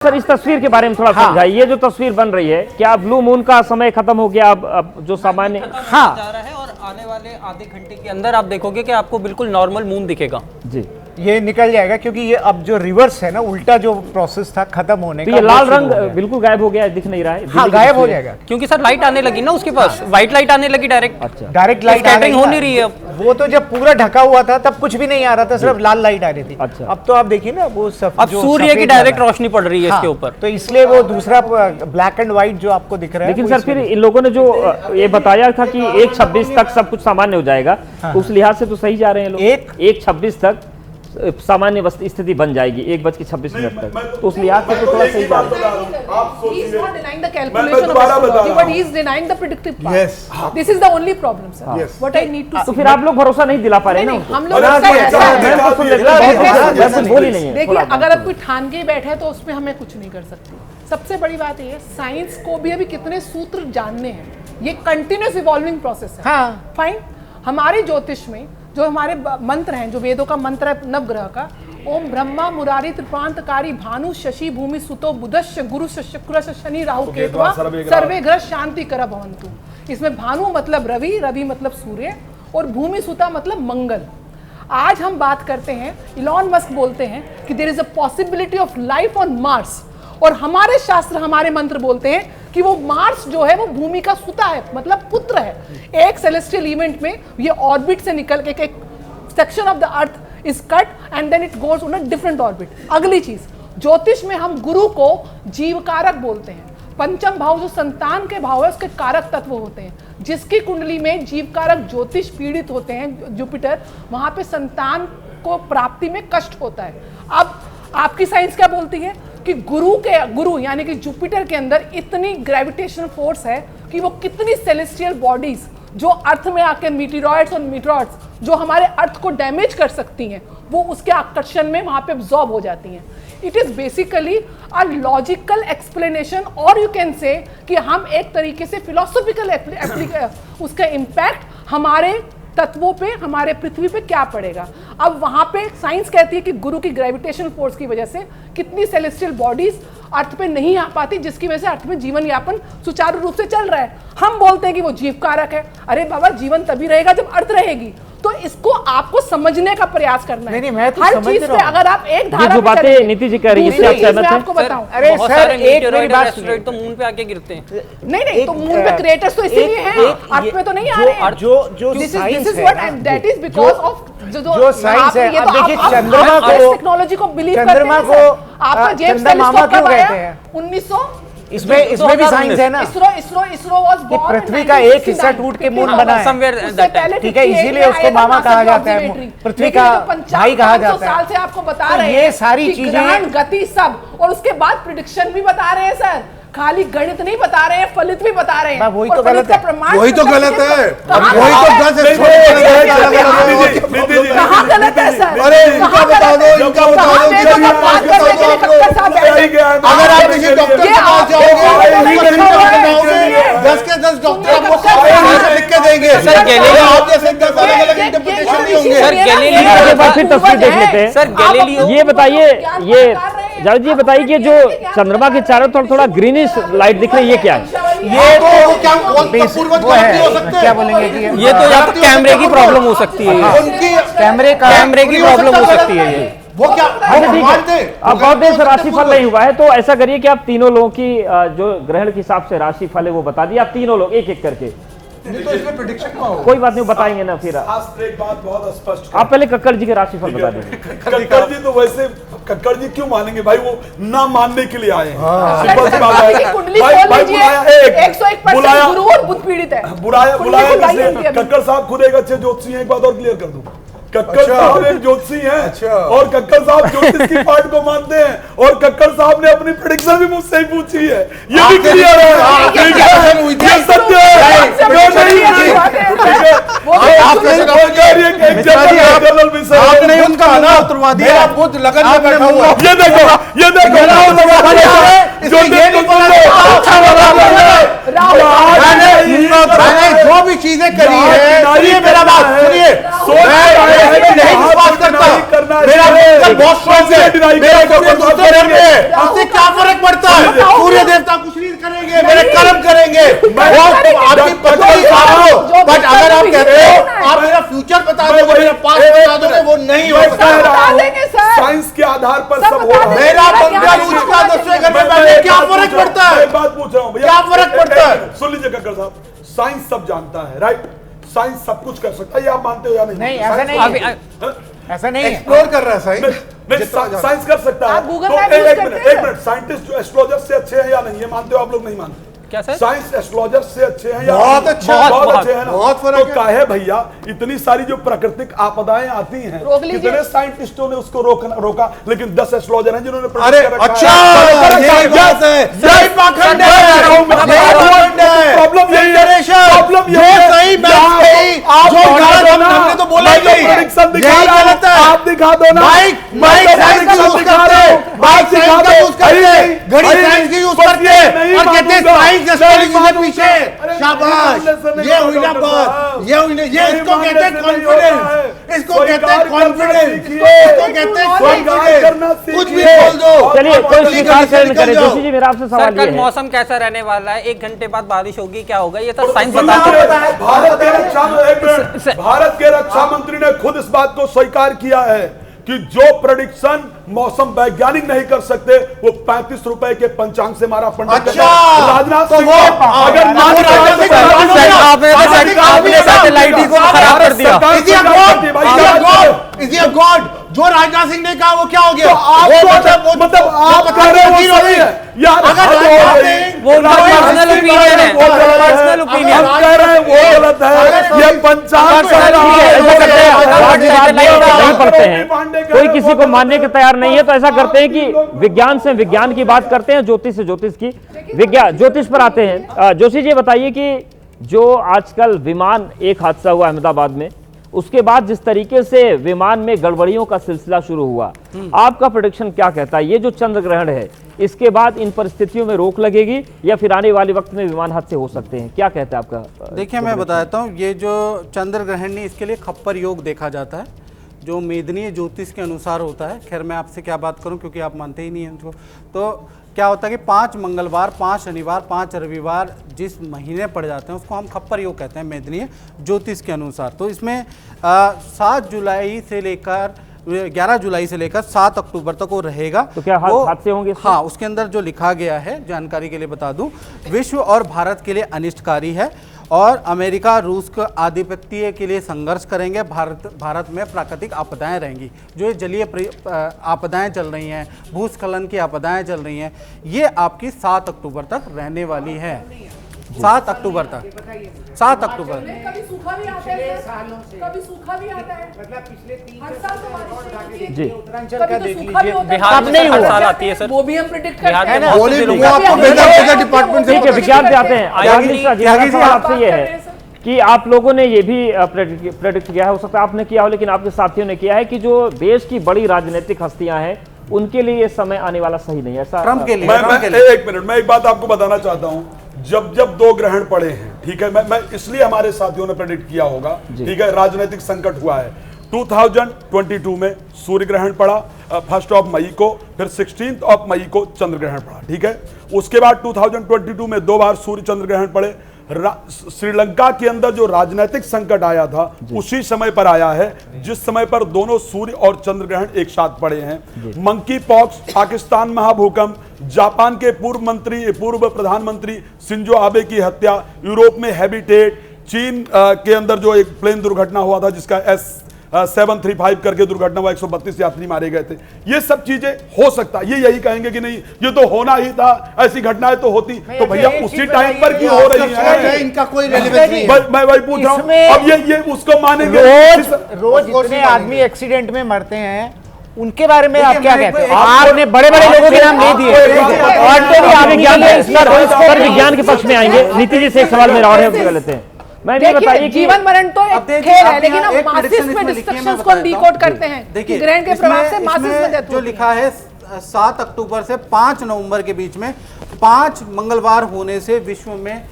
Sir इस तस्वीर के बारे में थोड़ा समझाइए। ये जो तस्वीर बन रही है, क्या ब्लू मून का समय खत्म हो गया? अब जो सामान्य जा रहा है और आने वाले आधे घंटे के अंदर आप देखोगे कि आपको बिल्कुल नॉर्मल मून दिखेगा। जी, ये निकल जाएगा क्योंकि ये अब जो रिवर्स है ना, उल्टा जो प्रोसेस था खत्म होने तो का, ये लाल रंग बिल्कुल गायब हो गया है, दिख नहीं रहा है। हाँ, गायब हो जाएगा क्योंकि सर लाइट आने लगी ना उसके पास, व्हाइट लाइट आने लगी डायरेक्ट। अच्छा, डायरेक्ट लाइट हो नहीं रही है अब। वो तो जब पूरा ढका हुआ था तब कुछ भी नहीं आ रहा था, सिर्फ लाल लाइट आ रही थी। अच्छा, अब तो आप देखिए ना, वो अब सूर्य की डायरेक्ट रोशनी पड़ रही है इसके ऊपर, तो इसलिए वो दूसरा ब्लैक एंड व्हाइट जो आपको दिख रहा है। लेकिन सर फिर इन लोगों ने जो ये बताया था कि 1:26 तक सब कुछ सामान्य हो जाएगा, तो उस लिहाज से तो सही जा रहे हैं लोग। 1:26 तक सामान्य स्थिति बन जाएगी, 1:26 तक, तो उस लिहाज से तो थोड़ा सही जा रहा है। तो फिर आप लोग भरोसा नहीं दिला पा रहे ना हम लोग। बोली नहीं है। देखिए, अगर अब कोई ठान के ही बैठे तो उसमें हमें कुछ नहीं कर सकते। सबसे बड़ी बात ये है, साइंस को भी अभी कितने सूत्र जानने हैं, ये कंटिन्यूस इवॉल्विंग प्रोसेस है। हाँ, फाइन। हमारे ज्योतिष में जो हमारे मंत्र हैं, जो वेदों का मंत्र है नवग्रह का, ओम ब्रह्मा मुरारी त्रिपांतकारी भानु शशि भूमि सुतो बुधश्च गुरु शुक्र शनि राहु केतुवा सर्वे ग्रह शांति कर भवन्तु। इसमें भानु मतलब रवि, रवि मतलब सूर्य, और भूमि सुता मतलब मंगल। आज हम बात करते हैं, इलॉन मस्क बोलते हैं कि there is a possibility of life on Mars, और हमारे शास्त्र, हमारे मंत्र बोलते हैं कि वो मार्स जो है वो भूमि का सुता है, मतलब पुत्र है। एक सेलेस्टियल इवेंट में ये ऑर्बिट से निकल के एक section of the earth is cut and then it goes on a different orbit. अगली चीज, ज्योतिष में हम गुरु को जीवकारक बोलते हैं। पंचम भाव जो संतान के भाव है, उसके कारक तत्व होते हैं। जिसकी कुंडली में जीवकारक ज्योतिष पीड़ित होते हैं, जुपिटर, वहां पे संतान को प्राप्ति में कष्ट होता है। अब आपकी साइंस क्या बोलती है कि गुरु यानी कि जुपिटर के अंदर इतनी ग्रेविटेशनल फोर्स है कि वो कितनी सेलेस्टियल बॉडीज जो अर्थ में आके मीटेरॉइड्स और मीटरॉइड्स जो हमारे अर्थ को डैमेज कर सकती हैं, वो उसके आकर्षण में वहां पे एब्जॉर्ब हो जाती हैं। It is basically a logical explanation, और यू कैन से कि हम एक तरीके से फिलोसॉफिकल उसका इम्पैक्ट हमारे तत्वों पे, हमारे पृथ्वी पे क्या पड़ेगा। अब वहां पे साइंस कहती है कि गुरु की ग्रेविटेशनल फोर्स की वजह से कितनी सेलेस्टियल बॉडीज अर्थ पे नहीं आ पाती, जिसकी वजह से अर्थ में जीवन यापन सुचारू रूप से चल रहा है। हम बोलते हैं कि वो जीव कारक है। अरे बाबा, जीवन तभी रहेगा जब अर्थ रहेगी। तो इसको आपको समझने का प्रयास करना है। नहीं, मैं तो हर समझ चीज रहा पे हूं। अगर आप एक धारा जो बातें नीति जी कह रही है, इससे आप सहमत हैं? आपको बताऊं, अरे सर, एक मेरी बात सुनिए। तो मून पे आके गिरते हैं। नहीं, तो मून पे क्रिएटर्स तो इसीलिए हैं, अर्थ पे तो नहीं आ रहे हैं। जो साइंस है, दैट इज बिकॉज ऑफ जो साइंस है। अब देखिए, चंद्रमा को, टेक्नोलॉजी को बिलीव चंद्रमा को आपका जेम्स चंदा मामा टेलीस्कोप क्यों कब आया? कहते हैं? 1900। इसमें भी साइंस है ना। इसरो वाज कि पृथ्वी का एक हिस्सा टूट के मून बना है, ठीक है, इसीलिए उसको मामा कहा जाता है, पृथ्वी का भाई कहा जाता है। साल से आपको बता रहे हैं ये सारी चीजें, ग्रहण, गति, सब, और उसके बाद प्रेडिक्शन भी बता रहे हैं सर। खाली गणित नहीं बता रहे हैं, फलित भी बता रहे हैं। वही तो गलत है, वही तो गलत है, वही तो गलत है। कहाँ गलत है सर? अरे इनका बता दो, इनका बता दो। अगर आप किसी डॉक्टर के पास जाओगे, 10 के 10 डॉक्टर आपको लिख के देंगे। सर गैलीलियो, आप जैसे 10 अलग-अलग इंटरप्रिटेशन नहीं होंगे। सर गैलीलियो एक बार फिर तस्वीर देख लेते हैं। सर गैलीलियो, ये बताइए, ये जावेद जी बताइए कि जो चंद्रमा के चारों तरफ थोड़ा ग्रीनिश लाइट दिख रही है, ये क्या है? ये तो क्या पूर्वज वो है, हो सकते क्या बोलेंगे कि ये तो या तो कैमरे की प्रॉब्लम हो सकती है, उनकी कैमरे की प्रॉब्लम हो सकती है ये। वो क्या अच्छा ठीक है, अब बहुत देर से राशिफल नहीं हुआ है, तो ऐसा करिए कि आप तीनों लोगों की जो ग्रहण के हिसाब से राशिफल है वो बता दिए। आप तीनों लोग एक एक करके। तो इसमें प्रेडिक्शन क्या होगा? कोई बात नहीं, बताएंगे ना फिर। शास्त्र एक बात बहुत स्पष्ट आप पहले कक्कड़ जी के राशिफल बता दीजिए। कक्कड़ जी तो वैसे, कक्कड़ जी क्यों मानेंगे भाई, वो ना मानने के लिए आए हैं। सिंपल सी बात है। कुंडली भाई खोल भाई लीजिए, बुलाया 101% गुरु और बुध पीड़ित है। बुलाया कुंडली खोल किसने? लीजिए। कक्कड़ साहब खुद एक अच्छे ज्योतिषी हैं। एक बात और क्लियर कर दूं, कक्कड़ साहब एक ज्योतिषी हैं, और कक्कड़ साहब ज्योतिष की पार्ट को मानते हैं, और कक्कड़ साहब ने अपनी प्रेडिक्शन भी मुझसे ही पूछी है। ये भी क्लियर है, ये सत्य है, आपने उनका अनाथ उतरवा दिया, खुद लगन में बैठा हुआ। ये देखो, ये देखो, ये नहीं बोला जो भी चीजें करी है, सुनिए मेरा बात सुनिए, नहीं विश्वास करता, मेरा बहुत स्ट्रॉन्ग है, मेरा दूसरे धर्म में उससे क्या फर्क पड़ता है? सूर्य देवता कुछ नहीं करेंगे, मेरे कर्म करेंगे, वो आपकी पत्नी सारो, बट अगर आप कहते हो आप मेरा फ्यूचर बता दो, मेरा पास्ट बता दोगे, वो नहीं हो सकता। साइंस के आधार पर सब हो रहा है। मेरा बंदा उसका 10वें घर में क्या फर्क पड़ता है? एक बात पूछ रहा हूं भैया, क्या फर्क पड़ता है? सुन लीजिए कक्कड़ साहब, साइंस सब जानता है, राइट? साइंस सब कुछ कर सकता है, ये आप मानते हो या नहीं? नहीं, ऐसा नहीं है, ऐसा नहीं है। एक्सप्लोर कर रहा है साइंस, साइंस कर सकता है। आप गूगल तो मैप यूज एक करते हैं? मिनट, साइंटिस्ट जो एस्ट्रोलॉजर से अच्छे हैं या नहीं, ये मानते हो आप लोग? नहीं मानते? क्या सर? साइंस एस्ट्रोलॉजर से अच्छे हैं या बहुत नहीं? अच्छे, बहुत अच्छे हैं ना? बहुत फर्क तो है। काहे भैया इतनी सारी जो प्राकृतिक आपदाएं आती हैं, रोक लीजिए। कितने साइंटिस्टों ने उसको रोका, लेकिन 10 एस्ट्रोलॉजर हैं जिन्होंने predict अरे कर रखा है। अच्छा, यही बात है, यही पाखंड है, यही पाखंड है। प्रॉब्लम यही है, प्रॉब्लम जो यही है। सही बात कही, जो गलत हमने तो बोला ही नहीं, यही गलत है। आप दिखा दो ना। माइक साइंस का यूज करते हैं, माइक साइंस का यूज करते हैं, घड़ी साइंस की यूज करते हैं और कहते हैं साइंस एस्ट्रोलॉजी से पीछे। शाबाश, ये हुई ना बात, ये हुई ना, ये इसको कहते हैं कॉन्फिडेंस, इसको कहते हैं कॉन्फिडेंस, इसको कहते हैं कॉन्फिडेंस। कुछ भी बोल दो, चलिए कोई स्वीकार करे। जोशी जी, मेरा आपसे सर सवाल कल ये है, मौसम कैसा रहने वाला है, 1 घंटे बाद बारिश होगी, क्या होगा, ये तो साइंस भारत बताता है। भारत के रक्षा मंत्री ने खुद इस बात को स्वीकार किया है कि जो प्रेडिक्शन मौसम वैज्ञानिक नहीं कर सकते, वो 35 रुपए के पंचांग से हमारा पंडित अच्छा, राजनाथ तो सिंह वो अगर आपने सैटेलाइट को खराब कर दिया। इज गॉड, जो राजनाथ सिंह ने कहा वो क्या हो गया? मतलब आप कह रहे हो वो सही है यार, अगर राजनाथ सिंह वो पर्सनल ओपिनियन है, पर्सनल ओपिनियन। हम कह रहे हैं वो गलत है, ये पंचांग ऐसा करते हैं, वाद नहीं पढ़ते हैं, कोई किसी को मानने के तैयार नहीं है, तो ऐसा करते हैं कि विज्ञान से विज्ञान की बात करते हैं, ज्योतिष से ज्योतिष की, विज्ञान ज्योतिष पर आते हैं। जोशी जी बताइए कि जो आजकल विमान, एक हादसा हुआ अहमदाबाद में, उसके बाद जिस तरीके से विमान में गड़बड़ियों का सिलसिला शुरू हुआ, आपका प्रेडिक्शन क्या कहता है? ये जो चंद्र ग्रहण है, इसके बाद इन परिस्थितियों में रोक लगेगी या फिर आने वाले वक्त में विमान हादसे हो सकते हैं? क्या कहता है आपका? देखिए, मैं बताता हूँ, ये जो चंद्र ग्रहण नहीं, इसके लिए खप्पर योग देखा जाता है, जो मेदनीय ज्योतिष के अनुसार होता है। खैर मैं आपसे क्या बात करूं, क्योंकि आप मानते ही नहीं हैं उनको। तो क्या होता है कि 5 मंगलवार, 5 शनिवार, 5 रविवार जिस महीने पड़ जाते हैं, उसको हम खप्पर योग कहते हैं मेदनीय ज्योतिष के अनुसार। तो इसमें 7 जुलाई से लेकर 11 जुलाई से लेकर 7 अक्टूबर तक वो रहेगा। तो क्या हादसे होंगे? हाँ, उसके अंदर जो लिखा गया है, जानकारी के लिए बता दूं, विश्व और भारत के लिए अनिष्टकारी है और अमेरिका रूस को आधिपत्य के लिए संघर्ष करेंगे। भारत में प्राकृतिक आपदाएं रहेंगी, जो ये जलीय आपदाएं चल रही हैं, भूस्खलन की आपदाएं चल रही हैं, ये आपकी 7 अक्टूबर तक रहने वाली है। 7 अक्टूबर तक, 7 अक्टूबर। कभी सूखा भी आता है, कभी सूखा भी आता है, मतलब पिछले 3 हर साल तो बारिश होती है। जी, उत्तरांचल का देख सूखा भी लीजिए, होता है, बिहार में नहीं हर हुआ। साल आती है सर, वो भी हम प्रेडिक्ट बिहार करते हैं में ना। बहुत से लोग- आपको वेदर डिपार्टमेंट से ठीक है, विज्ञान पे आते हैं। आगे नहीं, मेरा सवाल आपसे ये है कि आप लोगों ने ये भी प्रेडिक्ट किया है, हो सकता है आपने किया हो, लेकिन आपके साथियों ने किया है कि जो देश की बड़ी राजनीतिक हस्तियां हैं, उनके लिए ये समय आने वाला सही नहीं है, ऐसा? ट्रम्प के लिए, एक मिनट, मैं एक बात आपको बताना चाहता हूं। जब 2 ग्रहण पड़े हैं, ठीक है, मैं इसलिए हमारे साथियों ने प्रेडिक्ट किया होगा, ठीक है, राजनीतिक संकट हुआ है। 2022 में सूर्य ग्रहण पड़ा 1 मई को, फिर 16 मई को चंद्र ग्रहण पड़ा, ठीक है। उसके बाद 2022 में 2 बार सूर्य चंद्र ग्रहण पड़े। श्रीलंका के अंदर जो राजनीतिक संकट आया था, उसी समय पर आया है जिस समय पर दोनों सूर्य और चंद्र ग्रहण एक साथ पड़े हैं। मंकी पॉक्स, पाकिस्तान महाभूकंप, जापान के पूर्व प्रधानमंत्री शिंजो आबे की हत्या, यूरोप में हैबिटेट, चीन के अंदर जो एक प्लेन दुर्घटना हुआ था जिसका S735 करके दुर्घटना हुआ, 132 यात्री मारे गए थे। ये सब चीजें हो सकता, ये यही कहेंगे कि नहीं ये तो होना ही था, ऐसी घटनाएं तो होती, तो भैया उसी टाइम पर क्यों हो रही है? इनका कोई रेलेवेंस नहीं। मैं वही पूछ रहा हूं, अब ये उसको मानेंगे? रोज इतने आदमी एक्सीडेंट में मरते हैं, उनके बारे में आप क्या कहते हैं? आपने बड़े बड़े लोगों के नाम नहीं दिए, विज्ञान के पक्ष में आएंगे। नीति जी से एक सवाल मेरा और है, लेते हैं। मैं ये बताइए कि जीवन मरण तो एक खेल है, लेकिन हम मासिस में डिस्ट्रक्शंस को डिकोड करते हैं। देखिए, ग्रहण के प्रभाव से मासिस में डेथ जो लिखा है 7 अक्टूबर से 5 नवंबर के बीच में 5 मंगलवार होने से विश्व में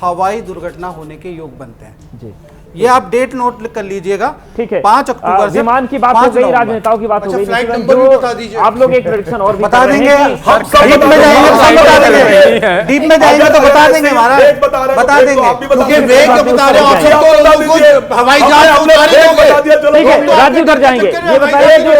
हवाई दुर्घटना होने के योग बनते हैं। जी, ये आप डेट नोट कर लीजिएगा। ठीक है, 5 अक्टूबर से विमान की बात हो गई, राजनेताओं की बात हो गई, फ्लाइट निखिल, नंबर भी बता जो दीजिए। आप लोग एक प्रेडिक्शन और भी बता कर रहे देंगे, हैं कि हम सब डीप में जाएंगे तो सब बता देंगे, डीप में जाएंगे तो बता देंगे महाराज, बता देंगे। क्योंकि वेग के बता रहे हो आप सब, तो लोगों को हवाई जहाज उतारे दोगे। ठीक है, राजीव उधर जाएंगे। ये बताइए, जो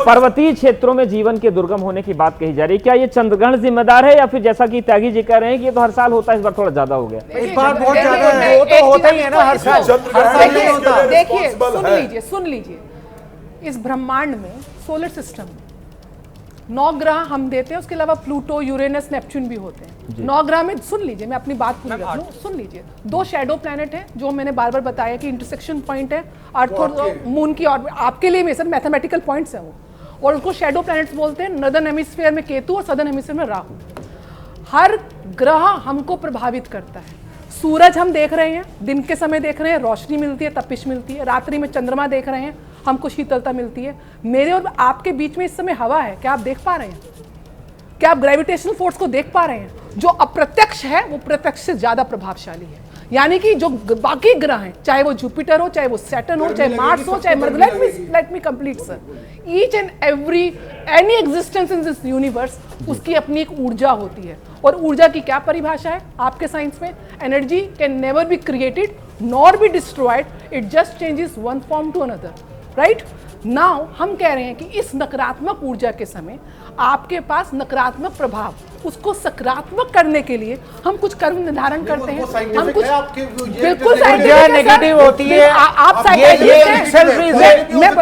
पर्वतीय क्षेत्रों में जीवन के दुर्गम होने की बात कही जा रही है, क्या ये चंद्रग्रहण जिम्मेदार है, या फिर जैसा कि त्यागी जी कह रहे हैं कि ये तो हर साल होता है, इस बार थोड़ा ज्यादा हो गया? इस बार बहुत ज्यादा है, वो तो होता ही है ना हर साल, हर साल नहीं होता। देखिए, सुन लीजिए, इस ब्रह्मांड में सोलर सिस्टम में 9 ग्रह हम देते हैं, उसके अलावा प्लूटो, यूरेनस, नेपच्यून भी होते हैं। 9 ग्रह में, सुन लीजिए, मैं अपनी बात पूरी रख लूं, सुन लीजिए, 2 शैडो प्लैनेट हैं जो मैंने बार बार बताया कि इंटरसेक्शन पॉइंट है अर्थ और मून की, और आपके लिए सर मैथमेटिकल पॉइंट्स हैं वो, और उनको शैडो प्लैनेट्स बोलते हैं। नॉर्दर्न हेमिस्फीयर में केतु और सदर्न हेमिस्फीयर में राहु। हर ग्रह हमको प्रभावित करता है। सूरज हम देख रहे हैं, दिन के समय देख रहे हैं, रोशनी मिलती है, तपिश मिलती है। रात्रि में चंद्रमा देख रहे हैं, हमको शीतलता मिलती है। मेरे और आपके बीच में इस समय हवा है, क्या आप देख पा रहे हैं? क्या आप ग्रेविटेशनल फोर्स को देख पा रहे हैं? जो अप्रत्यक्ष है वो प्रत्यक्ष से ज्यादा प्रभावशाली है। यानी कि जो बाकी ग्रह हैं, चाहे वो जुपिटर हो, चाहे वो सैटर्न हो, चाहे मार्स हो, चाहे let me complete sir, each and every any existence in this universe, उसकी अपनी एक ऊर्जा होती है। और ऊर्जा की क्या परिभाषा है आपके साइंस में? Energy can never be created nor be destroyed, it just changes one form to another, right? Now हम कह रहे हैं कि इस नकारात्मक ऊर्जा के समय आपके पास नकारात्मक प्रभाव, उसको सकारात्मक करने के लिए हम कुछ कर्म निर्धारण करते हैं। हम कुछ बिल्कुल ऊर्जा नेगेटिव होती है, आप ये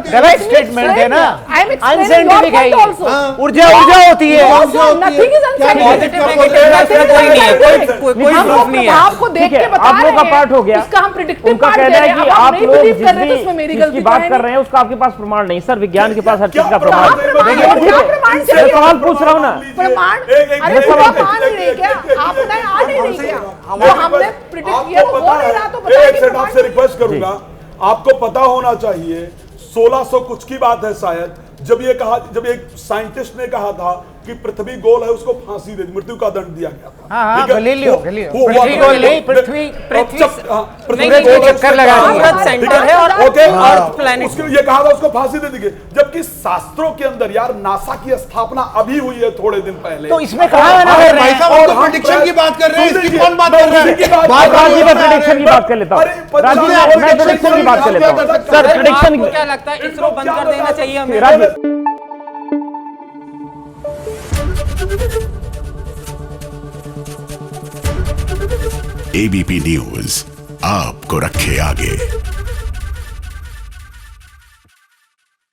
गलत स्टेटमेंट है ना, अनसाइंटिफिक है। ऊर्जा होती है, नथिंग इज अनसाइंटिफिक, कोई प्रूफ नहीं है। आपको देख के बता आप लोग का पार्ट हो गया, उसका हम प्रिडिक्टिव उनका पार्ट कहना है कि आप लोग मेरी जिसकी गलती बात कर रहे हैं उसका आपके पास प्रमाण नहीं। सर, विज्ञान के पास हर चीज का प्रमाण है। क्या प्रमाण मैं चाहिए? सवाल पूछ रहा हूँ ना, प्रमाण, अरे सवाल पूरा मान ही नहीं क्या? आप बताएं, आ नहीं रही क्या? वो हमने प्रिडिक्ट किया, वो हो नहीं रहा, तो बताइए एक सेकंड आपसे रिक्वेस्ट करूंगा, आपको पता होना चाहिए 1600 कुछ की बात है शायद, जब एक साइंटिस्ट ने कहा था कि पृथ्वी गोल है, उसको फांसी दे दी, मृत्यु का दंड दिया गया था। हाँ, गैलीलियो, पृथ्वी गोल नहीं, पृथ्वी चक्कर लगा रही है, सेंटर है और अर्थ प्लैनेट, उसके ये कहा था उसको फांसी दे दी गई, जबकि शास्त्रों के अंदर यार नासा की स्थापना अभी हुई है थोड़े दिन पहले। तो इसमें कहा है ना, भाई साहब हम तो प्रेडिक्शन की बात कर रहे हैं, इसकी कौन बात कर रहा है? राजीव, मैं प्रेडिक्शन की बात कर लेता हूँ। राजीव, मैं प्रेडिक्शन की बात कर लेता हूँ। सर, प्रेडिक्शन आपको क्या लगता है इसरो बंद कर देना चाहिए हमें? राजीव, एबीपी न्यूज आपको रखे आगे।